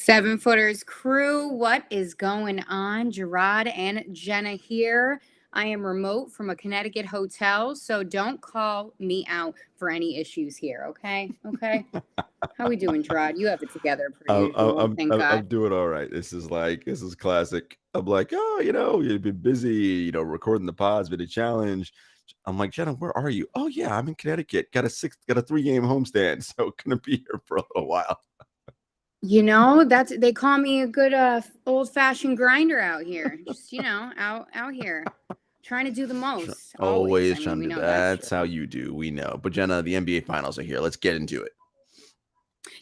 Seven Footers crew, what is going on? Jarod and Jenna here. I am remote from a Connecticut hotel, so don't call me out for any issues here, okay? Okay. How we doing, Jarod? You have it together per I'm usual, I'm thank I'm God. I'm doing all right. This is classic. I'm like, oh, you've been busy, recording the pods, been a challenge. I'm like, Jenna, where are you? Oh yeah, I'm in Connecticut. Got a 3-game homestand, so gonna be here for a little while. That's they call me a good old-fashioned grinder out here. Just, out here trying to do the most always. I Always mean, trying we to do know that's that's how true. you do. We know. But Jenna, the NBA finals are here. Let's get into it.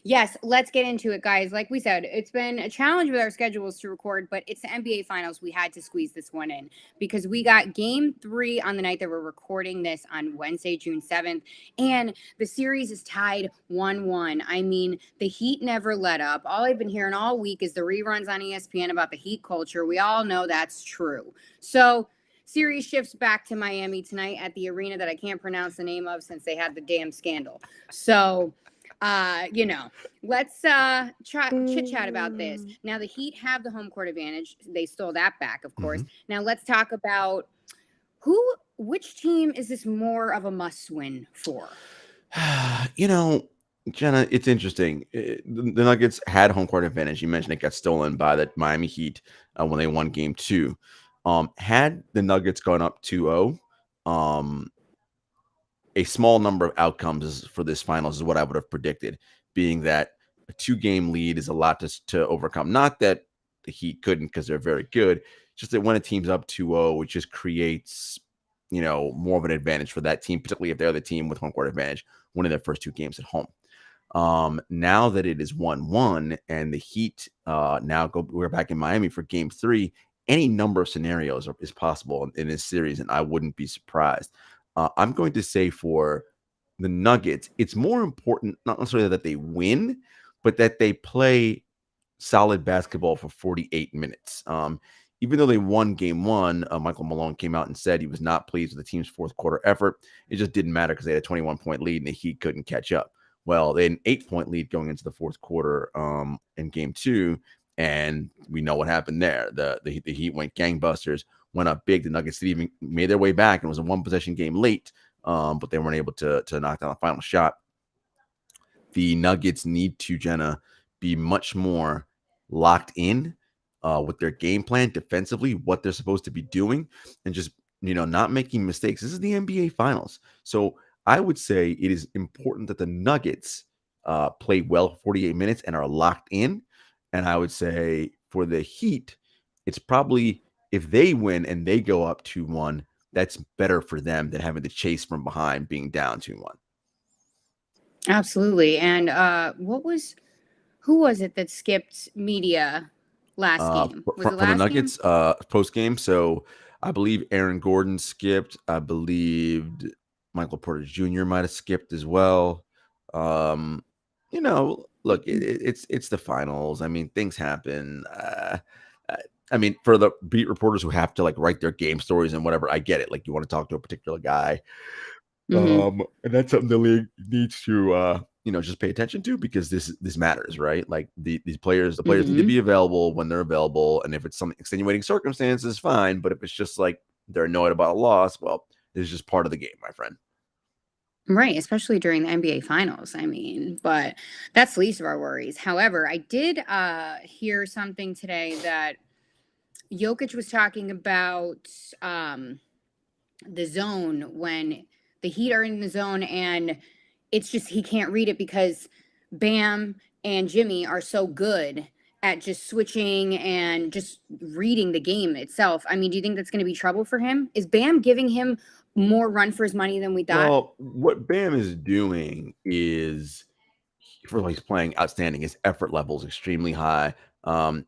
Yes, let's get into it, guys. Like we said, it's been a challenge with our schedules to record, but it's the NBA Finals. We had to squeeze this one in because we got game 3 on the night that we're recording this on Wednesday, June 7th. And the series is tied 1-1. I mean, the Heat never let up. All I've been hearing all week is the reruns on ESPN about the Heat culture. We all know that's true. So, series shifts back to Miami tonight at the arena that I can't pronounce the name of since they had the damn scandal. So, uh, you know, let's try chit chat about this. Mm. Now the Heat have the home court advantage. They stole that back, of course. Mhm. Now let's talk about which team is this more of a must win for? you know, Jenna, it's interesting. The Nuggets had home court advantage. You mentioned it got stolen by the Miami Heat when they won Game 2. Had the Nuggets gone up 2-0, um, a small number of outcomes for this finals is what I would have predicted, being that a 2-game lead is a lot to overcome. Not that the Heat couldn't because they're very good, just that when a team's up 2-0, it just creates, more of an advantage for that team, particularly if they're the team with home court advantage, winning their first 2 games at home. Now that it is 1-1 and the Heat we're back in Miami for game 3, any number of scenarios is possible in this series, and I wouldn't be surprised. I'm going to say for the Nuggets, it's more important not necessarily that they win, but that they play solid basketball for 48 minutes. Even though they won game 1, Michael Malone came out and said he was not pleased with the team's fourth quarter effort. It just didn't matter because they had a 21-point lead and the Heat couldn't catch up. Well, they had an 8-point lead going into the fourth quarter in game 2, and we know what happened there. The Heat went gangbusters, went up big. The Nuggets even made their way back and it was a one-possession game late, but they weren't able to knock down the final shot. The Nuggets need to, Jenna, be much more locked in with their game plan defensively, what they're supposed to be doing, and just not making mistakes. This is the NBA Finals, so I would say it is important that the Nuggets play well for 48 minutes and are locked in. And I would say for the Heat, it's probably if they win and they go up 2-1, that's better for them than having to chase from behind being down 2-1. Absolutely. And who was it that skipped media last game? Was it From the last game? Nuggets post game. So I believe Aaron Gordon skipped. I believed Michael Porter Jr. might have skipped as well. Um, look, it's the finals. I mean, things happen. I I mean, for the beat reporters who have to like write their game stories and whatever, I get it. Like you want to talk to a particular guy, Mm-hmm. and that's something the league needs to just pay attention to because this matters, right? Like the players need to Mm-hmm. be available when they're available, and if it's some extenuating circumstances, fine. But if it's just like they're annoyed about a loss, well, it's just part of the game, my friend. Right, especially during the NBA finals. I mean, but that's the least of our worries. However, I did hear something today that Jokic was talking about the zone when the Heat are in the zone, and it's just he can't read it because Bam and Jimmy are so good at just switching and just reading the game itself. I mean, do you think that's going to be trouble for him? Is Bam giving him more run for his money than we thought? Well, what Bam is doing is, first of all, he's playing outstanding. His effort level is extremely high.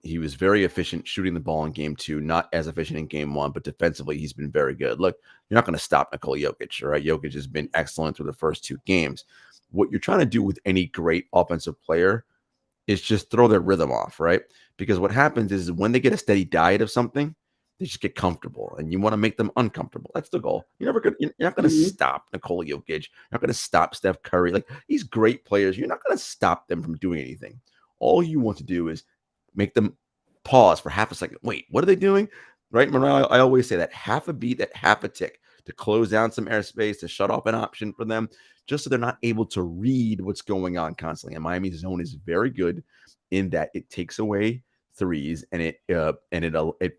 He was very efficient shooting the ball in game 2, not as efficient in game 1, but defensively, he's been very good. Look, you're not going to stop Nikola Jokic, all right? Jokic has been excellent through the first 2 games. What you're trying to do with any great offensive player is just throw their rhythm off, right? Because what happens is when they get a steady diet of something, they just get comfortable, and you want to make them uncomfortable. That's the goal. You're not going to Mm-hmm. stop Nikola Jokic. You're not going to stop Steph Curry. Like these great players, you're not going to stop them from doing anything. All you want to do is make them pause for half a second. Wait, what are they doing? Right, Mariah? I always say that half a beat, that half a tick to close down some airspace, to shut off an option for them, just so they're not able to read what's going on constantly. And Miami's zone is very good in that it takes away threes and it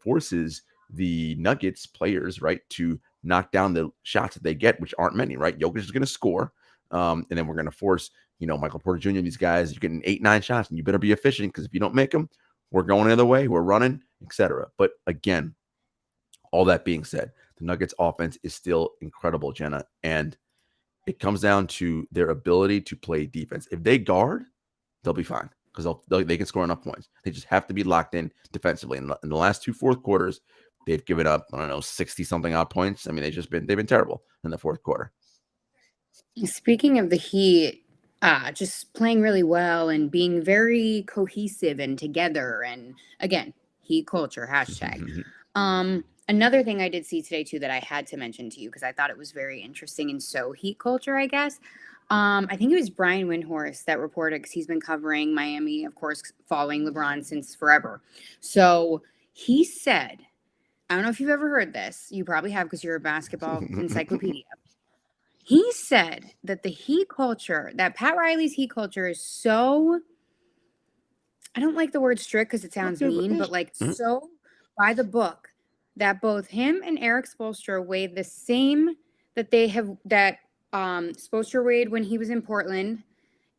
forces the Nuggets players, right, to knock down the shots that they get, which aren't many, right? Jokic is going to score, and then we're going to force, Michael Porter Jr. These guys, you're getting 8-9 shots, and you better be efficient because if you don't make them, we're going the other way, we're running, etc. But again, all that being said, the Nuggets offense is still incredible, Jenna, and it comes down to their ability to play defense. If they guard, they'll be fine because they can score enough points. They just have to be locked in defensively. In the last 2 fourth quarters, they've given up, I don't know, 60 something odd points. I mean, they've been terrible in the fourth quarter. Speaking of the Heat, just playing really well and being very cohesive and together, and again, Heat culture hashtag. Another thing I did see today too that I had to mention to you because I thought it was very interesting and so Heat culture, I guess. I think it was Brian Windhorst that reported because he's been covering Miami, of course, following LeBron since forever. So he said, I don't know if you've ever heard this. You probably have because you're a basketball encyclopedia. He said that the Heat culture, that Pat Riley's Heat culture is so, I don't like the word strict because it sounds mean, but like so by the book that both him and Eric Spoelstra weighed the same that they have, that Spoelstra weighed when he was in Portland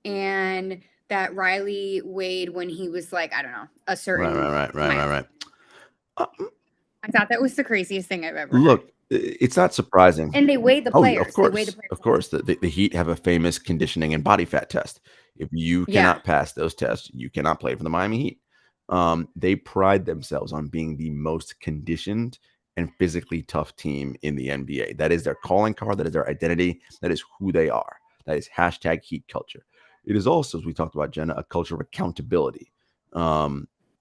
and that Riley weighed when he was like, I don't know, a certain. Right. I thought that was the craziest thing I've ever Look, heard. It's not surprising. And they weighed the players. Of course. The Heat have a famous conditioning and body fat test. If you cannot pass those tests, you cannot play for the Miami Heat. They pride themselves on being the most conditioned and physically tough team in the NBA. That is their calling card. That is their identity. That is who they are. That is hashtag Heat culture. It is also, as we talked about, Jenna, a culture of accountability.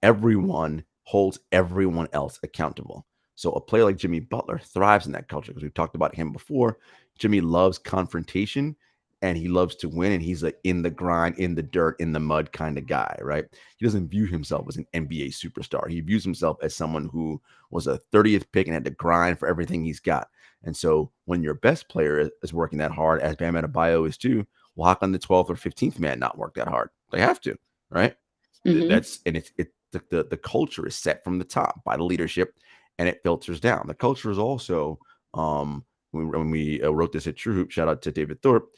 Everyone holds everyone else accountable. So a player like Jimmy Butler thrives in that culture because we've talked about him before. Jimmy loves confrontation and he loves to win, and he's like in the grind, in the dirt, in the mud kind of guy, right? He doesn't view himself as an NBA superstar. He views himself as someone who was a 30th pick and had to grind for everything he's got. And so when your best player is working that hard, as Bam Adebayo is too, well, how can the 12th or 15th man not work that hard? They have to, right? The culture is set from the top by the leadership, and it filters down. The culture is also, when we wrote this at True Hoop, shout out to David Thorpe,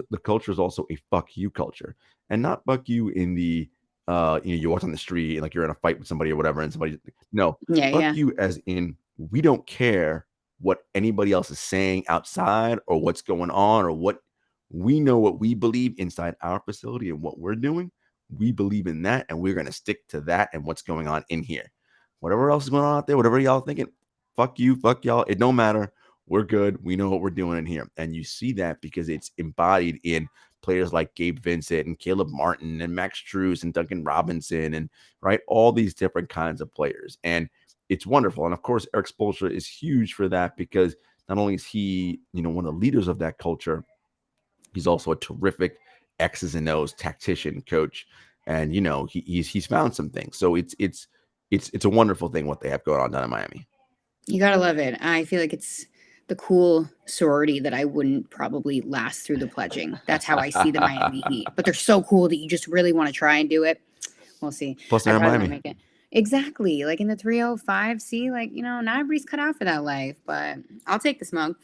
the culture is also a fuck you culture, and not fuck you in the, you walk on the street and like you're in a fight with somebody or whatever, and somebody, fuck you as in we don't care what anybody else is saying outside or what's going on or what we know, what we believe inside our facility and what we're doing. We believe in that, and we're going to stick to that and what's going on in here. Whatever else is going on out there, whatever y'all thinking, fuck you, fuck y'all. It don't matter. We're good. We know what we're doing in here. And you see that because it's embodied in players like Gabe Vincent and Caleb Martin and Max Strus and Duncan Robinson and right, all these different kinds of players. And it's wonderful. And of course, Eric Spoelstra is huge for that because not only is he, one of the leaders of that culture, he's also a terrific X's and O's tactician, coach. And, he's found some things. So it's a wonderful thing what they have going on down in Miami. You gotta love it. I feel like it's the cool sorority that I wouldn't probably last through the pledging. That's how I see the Miami Heat. But they're so cool that you just really want to try and do it. We'll see. Plus they're in Miami. Make it. Exactly. Like in the 305. See, like, not everybody's cut out for that life, but I'll take the smoke.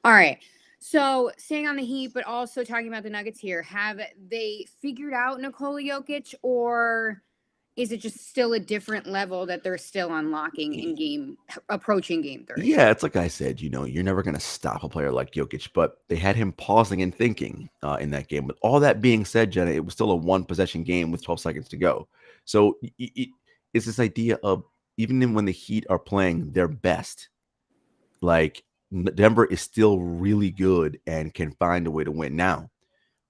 All right. So staying on the Heat, but also talking about the Nuggets here. Have they figured out Nikola Jokic, or is it just still a different level that they're still unlocking approaching game 3? Yeah, it's like I said, you're never going to stop a player like Jokic, but they had him pausing and thinking in that game. But all that being said, Jenna, it was still a one-possession game with 12 seconds to go. So it's this idea of even when the Heat are playing their best, like Denver is still really good and can find a way to win. Now,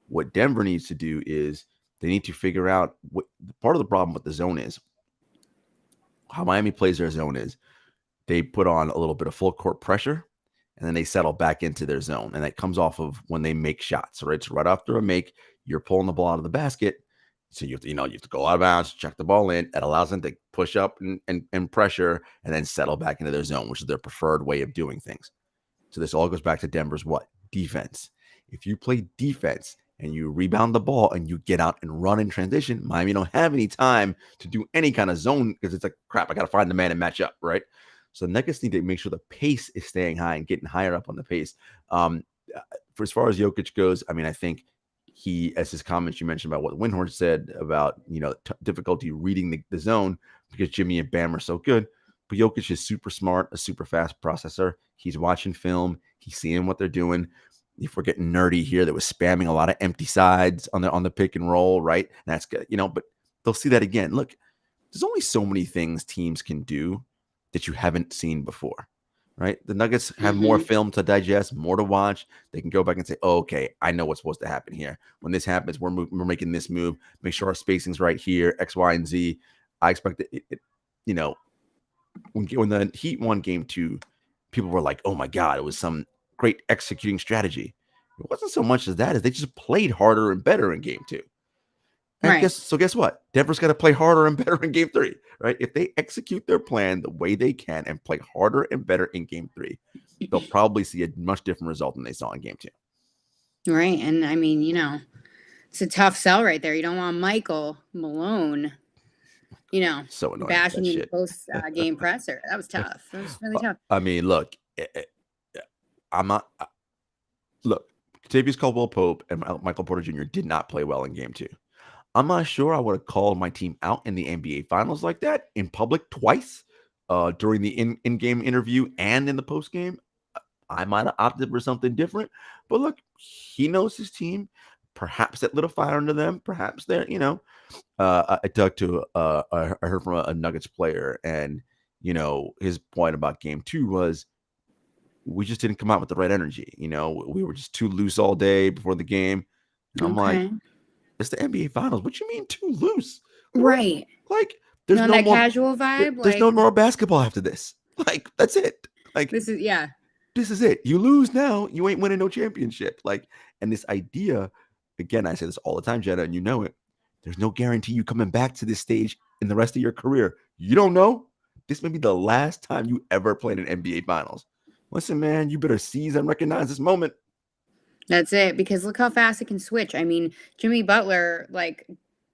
what Denver needs to do is they need to figure out what part of the problem with the zone is. How Miami plays their zone is they put on a little bit of full court pressure and then they settle back into their zone. And that comes off of when they make shots, right? So right after a make, you're pulling the ball out of the basket So you have to go out of bounds, check the ball in. It allows them to push up and pressure and then settle back into their zone, which is their preferred way of doing things. So this all goes back to Denver's what? Defense. If you play defense and you rebound the ball and you get out and run in transition, Miami don't have any time to do any kind of zone because it's like, crap, I got to find the man and match up, right? So the Nuggets need to make sure the pace is staying high and getting higher up on the pace. For as far as Jokic goes, I mean, I think as his comments you mentioned about what Windhorst said about, difficulty reading the zone because Jimmy and Bam are so good. But Jokic is super smart, a super fast processor. He's watching film. He's seeing what they're doing. If we're getting nerdy here, that was spamming a lot of empty sides on the pick and roll, right? And that's good, but they'll see that again. Look, there's only so many things teams can do that you haven't seen before, right? The Nuggets have more film to digest, more to watch. They can go back and say, oh, okay, I know what's supposed to happen here. When this happens, we're making this move. Make sure our spacing's right here, X, Y, and Z. I expect when the Heat won game 2, people were like, oh my God, it was some great executing strategy. It wasn't so much as that, as they just played harder and better in game 2. And Right. guess what? Denver's got to play harder and better in game 3, right? If they execute their plan the way they can and play harder and better in game 3, they'll probably see a much different result than they saw in game 2. Right. And I mean, it's a tough sell right there. You don't want Michael Malone, So annoying. bashing you post game presser. That was tough. That was really tough. I mean, look, I'm not. Look, Kentavious Caldwell-Pope and Michael Porter Jr. did not play well in game 2. I'm not sure I would have called my team out in the NBA Finals like that in public twice during the in-game interview and in the post-game. I might have opted for something different. But look, he knows his team. Perhaps that lit a fire under them. Perhaps they're, I talked to, I heard from a Nuggets player, and, his point about game 2 was we just didn't come out with the right energy. We were just too loose all day before the game. And I'm like, it's the NBA Finals. What you mean too loose? Right. Like, there's no that more casual vibe. There's no more basketball after this. Like, that's it. Like, this is it. You lose now, you ain't winning no championship. Like, and this idea, again, I say this all the time, Jenna, and you know it. There's no guarantee you coming back to this stage in the rest of your career. You don't know. This may be the last time you ever played an NBA Finals. Listen, man, you better seize and recognize this moment. That's it, because look how fast it can switch. I mean, Jimmy Butler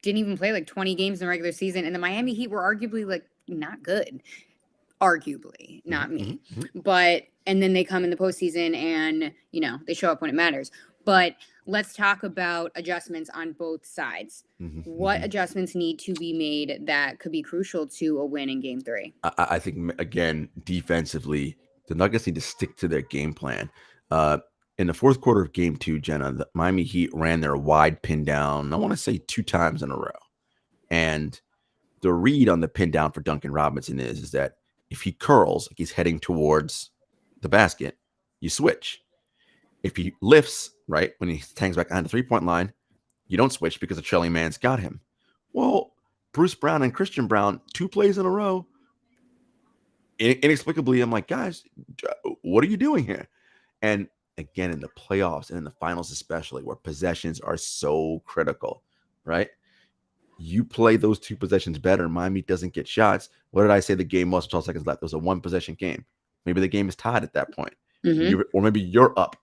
didn't even play 20 games in the regular season, and the Miami Heat were arguably not good. Arguably, not me. But and then they come in the postseason and they show up when it matters. But let's talk about adjustments on both sides. What adjustments need to be made that could be crucial to a win in game 3? I think, again, defensively, the Nuggets need to stick to their game plan. In the fourth quarter of game 2, Jenna, the Miami Heat ran their wide pin down, I want to say 2 times in a row. And the read on the pin down for Duncan Robinson is that if he curls, like he's heading towards the basket, you switch. If he lifts, right, when he hangs back behind the 3-point line, you don't switch because the trailing man's got him. Well, Bruce Brown and Christian Brown, 2 plays in a row, inexplicably, I'm like, guys, what are you doing here? And again, in the playoffs and in the finals especially, where possessions are so critical, right? You play those 2 possessions better, Miami doesn't get shots. What did I say the game was 12 seconds left? It was a 1-possession game. Maybe the game is tied at that point. Or maybe you're up.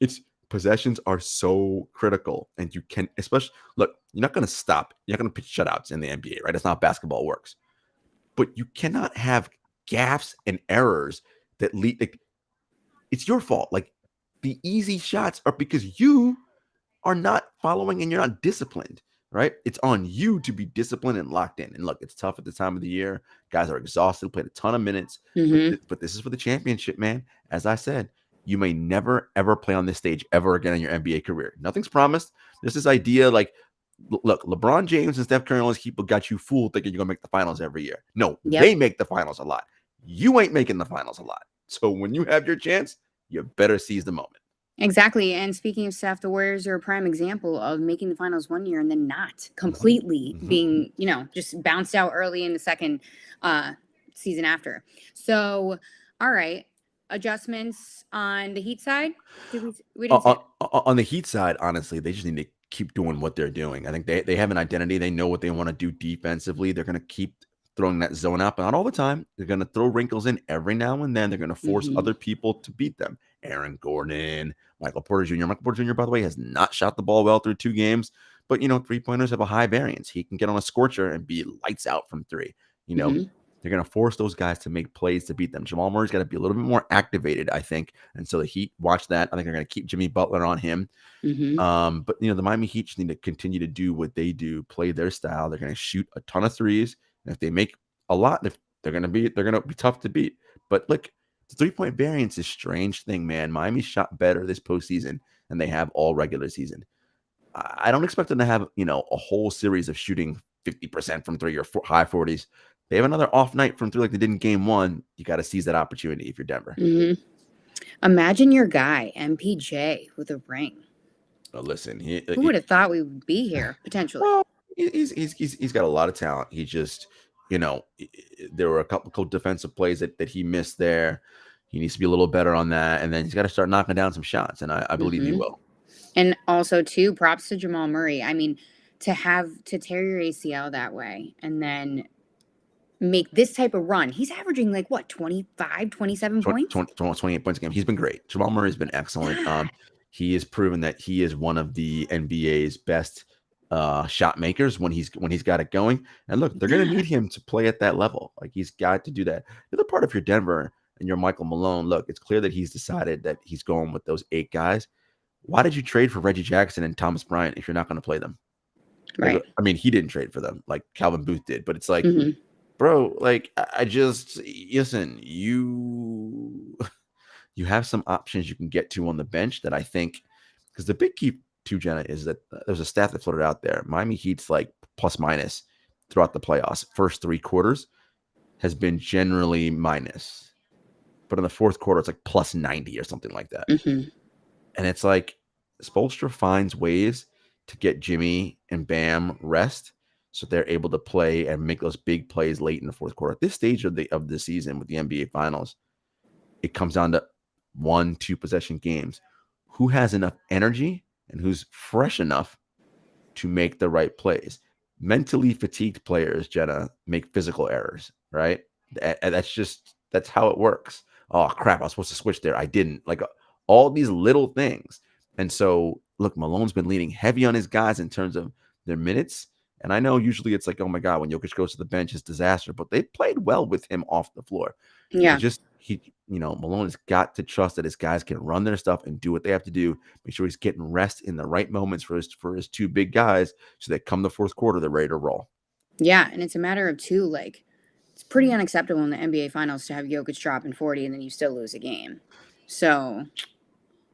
It's possessions are so critical. And you can, especially, look, you're not going to stop. You're not going to pitch shutouts in the NBA, right? That's not how basketball works. But you cannot have gaffes and errors that lead, it's your fault. The easy shots are because you are not following and you're not disciplined, right? It's on you to be disciplined and locked in. And look, it's tough at the time of the year. Guys are exhausted, played a ton of minutes, but this is for the championship, man. As I said, you may never, ever play on this stage ever again in your NBA career. Nothing's promised. There's this idea look, LeBron James and Steph Curry and all these people got you fooled thinking you're going to make the finals every year. No, They make the finals a lot. You ain't making the finals a lot. So when you have your chance, you better seize the moment. Exactly. And speaking of Steph, the Warriors are a prime example of making the finals one year and then not completely being, just bounced out early in the second season after. So, all right. Adjustments on the Heat side? We didn't on the Heat side, honestly, they just need to keep doing what they're doing. I think they have an identity. They know what they want to do defensively. They're going to keep throwing that zone out, but not all the time. They're going to throw wrinkles in every now and then. They're going to force Hmm. other people to beat them. Aaron Gordon, Michael Porter Jr. Michael Porter Jr., by the way, has not shot the ball well through 2 games, but, 3-pointers have a high variance. He can get on a scorcher and be lights out from 3. Hmm. They're going to force those guys to make plays to beat them. Jamal Murray's got to be a little bit more activated, I think. And so the Heat watch that. I think they're going to keep Jimmy Butler on him. Hmm. But the Miami Heat just need to continue to do what they do, play their style. They're going to shoot a ton of threes. And if they make a lot, they're going to be tough to beat. But look, the 3-point variance is a strange thing, man. Miami shot better this postseason than they have all regular season. I don't expect them to have, a whole series of shooting 50% from 3 or high 40s. They have another off night from 3 like they did in game 1. You got to seize that opportunity if you're Denver. Hmm. Imagine your guy, MPJ, with a ring. Listen, Who would have thought we would be here potentially? well, he's got a lot of talent. He just, there were a couple defensive plays that he missed there. He needs to be a little better on that, and then he's got to start knocking down some shots, and I believe he will. And also, too, props to Jamal Murray. I mean, to tear your ACL that way and then make this type of run. He's averaging like what, 25, 27 points? 28 points a game. He's been great. Jamal Murray's been excellent. God. He has proven that he is one of the NBA's best shot makers when he's got it going. And look, they're going to need him to play at that level. Like, he's got to do that. The other part of your Denver and your Michael Malone, look, it's clear that he's decided that he's going with those 8 guys. Why did you trade for Reggie Jackson and Thomas Bryant if you're not going to play them? Right. Like, I mean, he didn't trade for them like Calvin Booth did, but it's like, bro, like, I just, listen, you have some options you can get to on the bench that I think, because the big key to Jenna is that there's a stat that floated out there. Miami Heat's like plus minus throughout the playoffs. First 3 quarters has been generally minus, but in the fourth quarter, it's like plus 90 or something like that. And it's like Spoelstra finds ways to get Jimmy and Bam rest so they're able to play and make those big plays late in the fourth quarter. At this stage of the season with the NBA Finals, it comes down to 1-2 possession games. Who has enough energy and who's fresh enough to make the right plays? Mentally fatigued players, Jenna, make physical errors, right? That's how it works. Oh, crap, I was supposed to switch there. I didn't. Like, all these little things. And so, look, Malone's been leaning heavy on his guys in terms of their minutes. And I know usually it's like, oh my God, when Jokic goes to the bench, it's disaster. But they played well with him off the floor. Yeah. Malone has got to trust that his guys can run their stuff and do what they have to do. Make sure he's getting rest in the right moments for his 2 big guys, so that come the fourth quarter, they're ready to roll. Yeah, and it's a matter of 2, like, it's pretty unacceptable in the NBA Finals to have Jokic dropping 40 and then you still lose a game. So,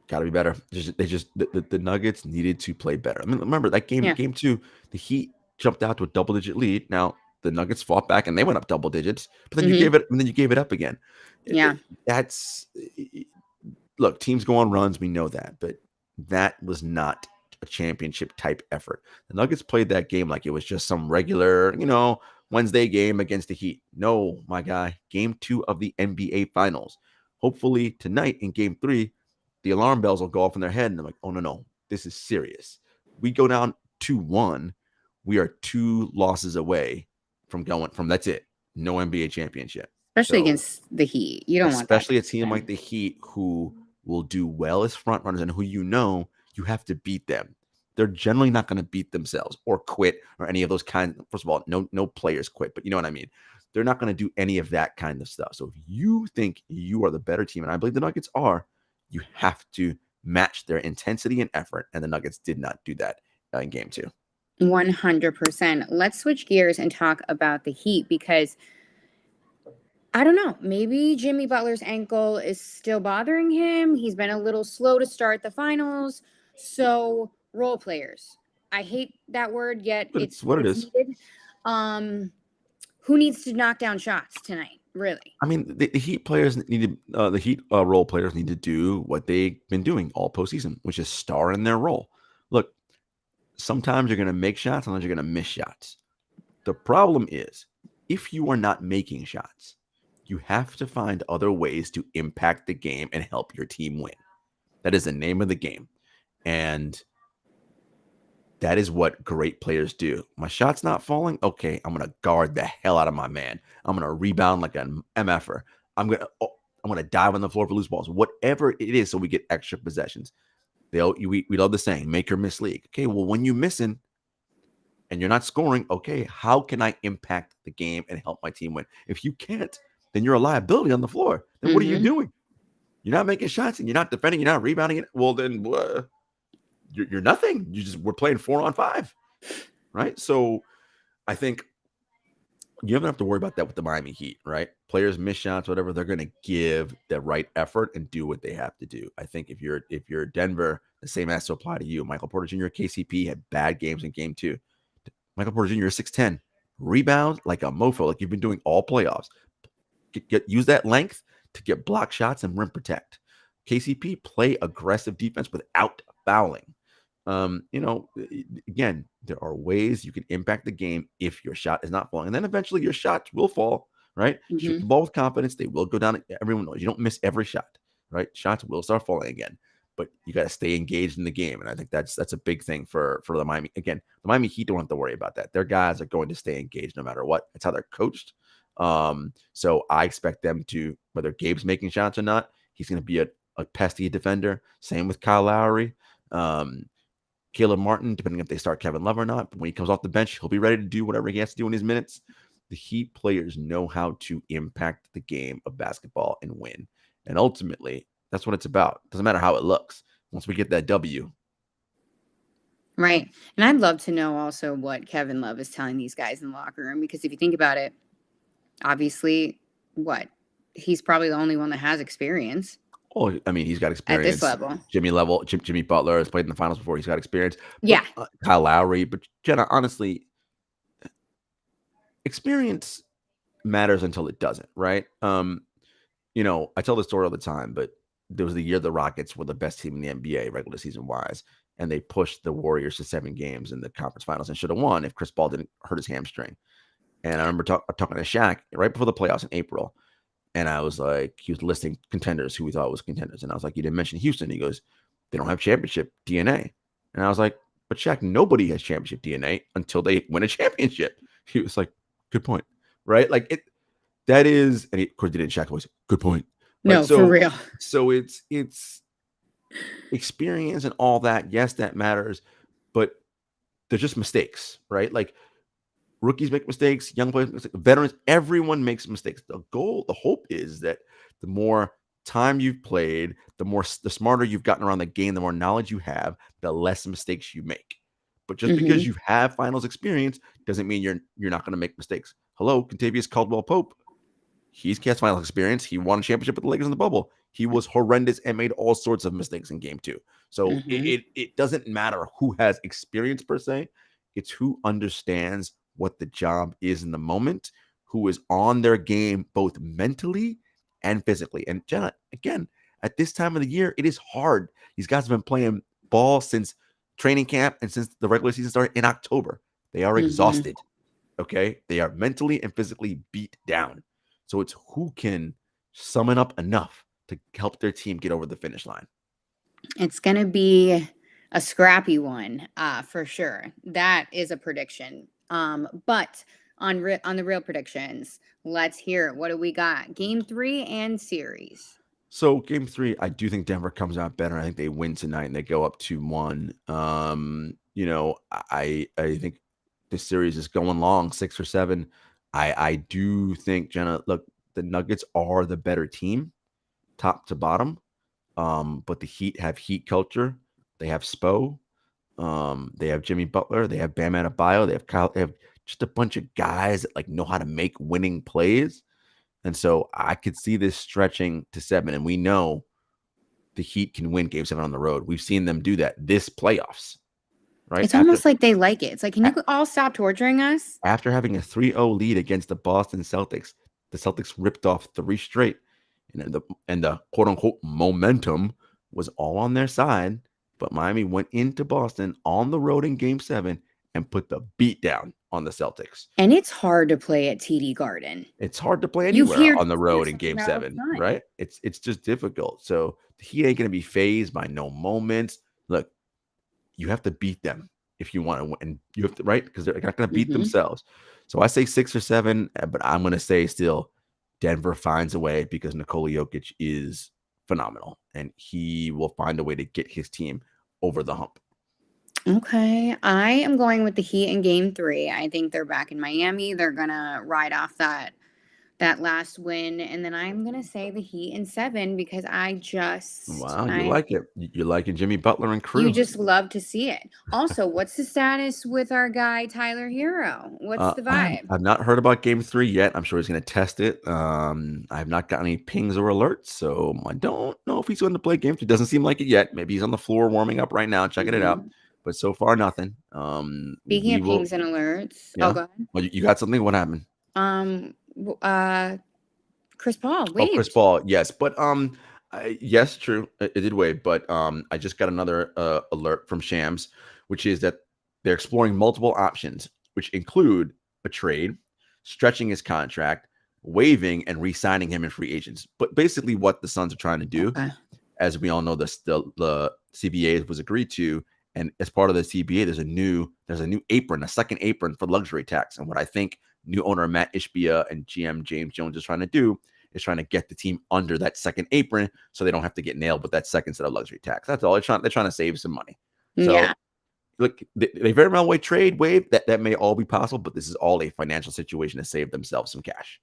got to be better. The Nuggets needed to play better. I mean, remember that game, game 2, the Heat jumped out to a double-digit lead. Now the Nuggets fought back and they went up double digits, but then you gave it up again. Yeah, Look, teams go on runs. We know that, but that was not a championship type effort. The Nuggets played that game like it was just some regular, Wednesday game against the Heat. No, my guy, game 2 of the NBA Finals. Hopefully tonight in game 3, the alarm bells will go off in their head and they're like, oh, no, this is serious. We go down 2-1. We are 2 losses away from that's it. No NBA championship. Especially against the Heat. You don't want that. Especially a team like the Heat who will do well as front runners and who you have to beat them. They're generally not going to beat themselves or quit or any of those kinds. First of all, no players quit, but you know what I mean? They're not going to do any of that kind of stuff. So if you think you are the better team, and I believe the Nuggets are, you have to match their intensity and effort. And the Nuggets did not do that in game 2. 100%. Let's switch gears and talk about the Heat because I don't know. Maybe Jimmy Butler's ankle is still bothering him. He's been a little slow to start the finals. So, role players. I hate that word, yet But it's what it is. Needed. Who needs to knock down shots tonight? Really? I mean, the Heat players the Heat role players need to do what they've been doing all postseason, which is star in their role. Look, sometimes you're going to make shots, sometimes you're going to miss shots. The problem is, if you are not making shots, you have to find other ways to impact the game and help your team win. That is the name of the game. And That is what great players do. My shot's not falling. Okay, I'm gonna guard the hell out of my man. I'm gonna rebound like an MFer. I'm gonna dive on the floor for loose balls. Whatever it is, so we get extra possessions. We love the saying, make or miss league. Okay, well, when you're missing and you're not scoring, okay, how can I impact the game and help my team win? If you can't, then you're a liability on the floor. Then what are you doing? You're not making shots and you're not defending, you're not rebounding it. Well, then you're nothing. We're playing 4-on-5, right? So I think you don't have to worry about that with the Miami Heat, right? Players miss shots, whatever, they're going to give the right effort and do what they have to do. I think if you're Denver, the same has to apply to you. Michael Porter Jr., KCP had bad games in game 2. Michael Porter Jr. is 6'10", rebound like a mofo, like you've been doing all playoffs. Use that length to get block shots and rim protect. KCP, play aggressive defense without fouling. Again, there are ways you can impact the game if your shot is not falling. And then eventually your shots will fall, right? Shoot the ball with confidence. They will go down. Everyone knows you don't miss every shot, right? Shots will start falling again, but you got to stay engaged in the game. And I think that's a big thing for the Miami. Again, the Miami Heat don't have to worry about that. Their guys are going to stay engaged no matter what. That's how they're coached. So I expect them to, whether Gabe's making shots or not, he's going to be a pesky defender. Same with Kyle Lowry. Caleb Martin, depending if they start Kevin Love or not. But when he comes off the bench, he'll be ready to do whatever he has to do in his minutes. The Heat players know how to impact the game of basketball and win. And ultimately, that's what it's about. Doesn't matter how it looks. Once we get that W. Right. And I'd love to know also what Kevin Love is telling these guys in the locker room, because if you think about it, obviously, he's probably the only one that has experience. Oh, I mean, he's got experience at this level. Jimmy Butler has played in the finals before. He's got experience. Yeah. Kyle Lowry. But Jenna, honestly, experience matters until it doesn't, right? I tell this story all the time, but there was the year the Rockets were the best team in the NBA regular season wise, and they pushed the Warriors to 7 games in the conference finals and should have won if Chris Paul didn't hurt his hamstring. And I remember talking to Shaq right before the playoffs in April. And I was like, he was listing contenders who we thought was contenders. And I was like, you didn't mention Houston. He goes, they don't have championship DNA. And I was like, but Shaq, nobody has championship DNA until they win a championship. He was like, good point. Right? Like that is, and of course he didn't Shaq voice, good point. No, for real. So it's experience and all that. Yes, that matters, but they're just mistakes, right? Like rookies make mistakes, young players, veterans, everyone makes mistakes. The hope is that the more time you've played, the smarter you've gotten around the game, the more knowledge you have, the less mistakes you make. But just because you have finals experience doesn't mean you're not going to make mistakes. Hello, Contavious Caldwell-Pope. He's cast finals experience. He won a championship with the Lakers in the bubble. He was horrendous and made all sorts of mistakes in game 2. So it doesn't matter who has experience per se. It's who understands what the job is in the moment, who is on their game both mentally and physically. And Jenna, again, at this time of the year, it is hard. These guys have been playing ball since training camp and since the regular season started in October. They are exhausted. Okay? They are mentally and physically beat down. So it's who can summon up enough to help their team get over the finish line. It's going to be a scrappy one, for sure. That is a prediction. But on the real predictions, let's hear it. What do we got? Game 3 and series. So game 3, I do think Denver comes out better. I think they win tonight and they go up 2-1. I think this series is going long, 6 or 7. I do think, Jenna, look, the Nuggets are the better team, top to bottom. But the Heat have Heat culture. They have Spo. They have Jimmy Butler. They have Bam Adebayo. They have Kyle. They have just a bunch of guys that know how to make winning plays. And so I could see this stretching to 7. And we know the Heat can win game 7 on the road. We've seen them do that this playoffs. Right? It's almost like they like it. It's like, can you all stop torturing us? After having a 3-0 lead against the Boston Celtics, the Celtics ripped off 3 straight. And the quote-unquote momentum was all on their side. But Miami went into Boston on the road in game 7 and put the beat down on the Celtics. And it's hard to play at TD Garden. It's hard to play anywhere on the road in game 7, right? It's just difficult. So the Heat ain't going to be fazed by no moments. Look, you have to beat them. if you want to win. You have to, right? Because they're not going to beat Mhm. themselves. So I say 6 or 7, but I'm going to say still Denver finds a way because Nikola Jokic is phenomenal and he will find a way to get his team over the hump. Okay, I am going with the Heat in Game 3. I think they're back in Miami. They're gonna ride off that last win, and then I'm gonna say the Heat in 7 because Wow, you I like it. You're liking Jimmy Butler and you crew. just love to see it. Also, what's the status with our guy Tyler Hero? What's the vibe? I've not heard about game 3 yet. I'm sure he's going to test it. I have not got any pings or alerts, so I don't know if he's going to play game 3. Doesn't seem like it yet. Maybe he's on the floor warming up right now, checking it out. Mhm. But so far, nothing. Speaking We of will. pings and alerts, oh, Yeah. go ahead. Well, you got something? What happened? Um, Chris Paul Oh, Chris waived. Paul. Yes, but yes, true. It did wave, but I just got another alert from Shams, which is that they're exploring multiple options, which include a trade, stretching his contract, waiving, and re-signing him in free agents. But basically, what the Suns are trying to do, Okay. as we all know, the CBA was agreed to, and as part of the CBA, there's a new apron, a second apron for luxury tax. And what I think new owner Matt Ishbia and GM James Jones is trying to do is trying to get the team under that second apron so they don't have to get nailed with that second set of luxury tax. That's all. They're trying to save some money. So Yeah. look, they very well may trade wave. That may all be possible, but this is all a financial situation to save themselves some cash.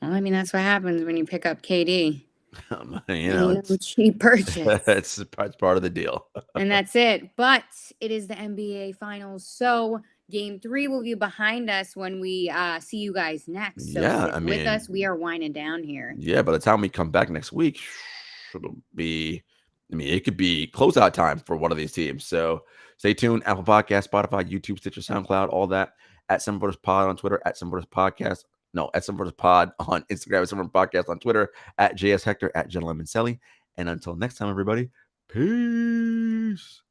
Well, I mean, that's what happens when you pick up KD. You know, Ain't no cheap purchase. it's part of the deal. And that's it. But it is the NBA Finals. So game 3 will be behind us when we see you guys next. So Yeah, sit I with mean, us. We are winding down here. yeah, by the time we come back next week, it'll be, I mean, it could be closeout time for one of these teams. So stay tuned. Apple Podcast, Spotify, YouTube, Stitcher, SoundCloud, all that. At Seven Footers Pod on Twitter, at Seven Footers Podcast. No, at Seven Footers Pod on Instagram, at Seven Footers Podcast on Twitter, at JS Hector, at Gentleman Selly. And until next time, everybody, peace.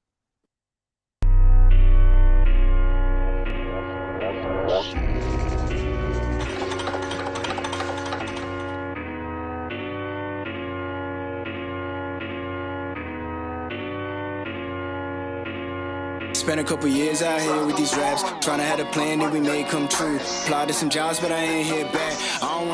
Spent a couple years out here with these raps, trying to have a plan that we made come true. Applied to some jobs, but I ain't hit back. I don't wanna